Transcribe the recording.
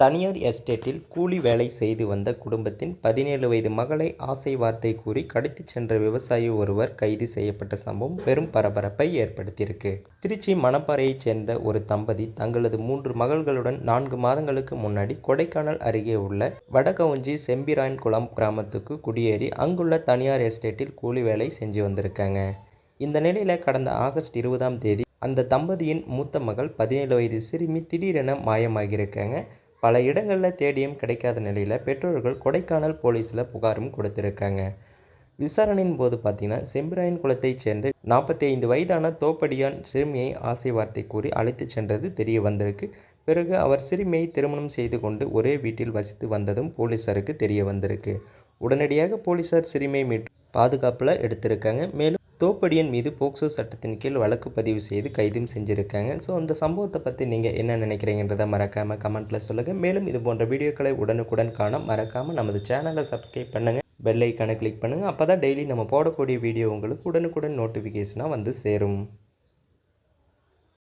தனியார் எஸ்டேட்டில் கூலி வேலை செய்து வந்த குடும்பத்தின் 17 வயது மகளை ஆசை வார்த்தை கூறி கடத்திச் சென்ற விவசாயி ஒருவர் கைது செய்யப்பட்ட சம்பவம் பெரும் பரபரப்பை ஏற்படுத்தியிருக்கு. திருச்சி மணப்பாறையைச் சேர்ந்த ஒரு தம்பதி தங்களது 3 மகள்களுடன் 4 மாதங்களுக்கு முன்னாடி கொடைக்கானல் அருகே உள்ள வடகவுஞ்சி செம்பிரான்குளம் கிராமத்துக்கு குடியேறி அங்குள்ள தனியார் எஸ்டேட்டில் கூலி வேலை செஞ்சு வந்திருக்காங்க. இந்த நிலையில கடந்த ஆகஸ்ட் 20ஆம் தேதி அந்த தம்பதியின் மூத்த மகள் 17 வயது சிறுமி திடீரென மாயமாகியிருக்காங்க. பல இடங்களில் தேடியும் கிடைக்காத நிலையில் பெற்றோர்கள் கொடைக்கானல் போலீஸில் புகாரும் கொடுத்துருக்காங்க. விசாரணையின் போது பார்த்தீங்கன்னா செம்பிராயன் குளத்தைச் சேர்ந்த 45 வயதான தோப்படியான் சிறுமியை ஆசை வார்த்தை கூறி அழைத்து சென்றது தெரிய வந்திருக்கு. பிறகு அவர் சிறுமியை திருமணம் செய்து கொண்டு ஒரே வீட்டில் வசித்து வந்ததும் போலீஸாருக்கு தெரிய வந்திருக்கு. உடனடியாக போலீஸார் சிறுமியை மீட்டு பாதுகாப்பில் எடுத்திருக்காங்க. மேலும் தோப்படியன் மீது போக்சோ சட்டத்தின் கீழ் வழக்கு பதிவு செய்து கைதும் செஞ்சுருக்காங்க. ஸோ அந்த சம்பவத்தை பற்றி நீங்கள் என்ன நினைக்கிறீங்கன்றதை மறக்காமல் கமெண்ட்டில் சொல்லுங்கள். மேலும் இது போன்ற வீடியோக்களை உடனுக்குடன் காண மறக்காமல் நமது சேனலை சப்ஸ்கிரைப் பண்ணுங்கள், பெல் ஐக்கானை கிளிக் பண்ணுங்கள். அப்போ தான் டெய்லி நம்ம போடக்கூடிய வீடியோ உங்களுக்கு உடனுக்குடன் நோட்டிஃபிகேஷனாக வந்து சேரும்.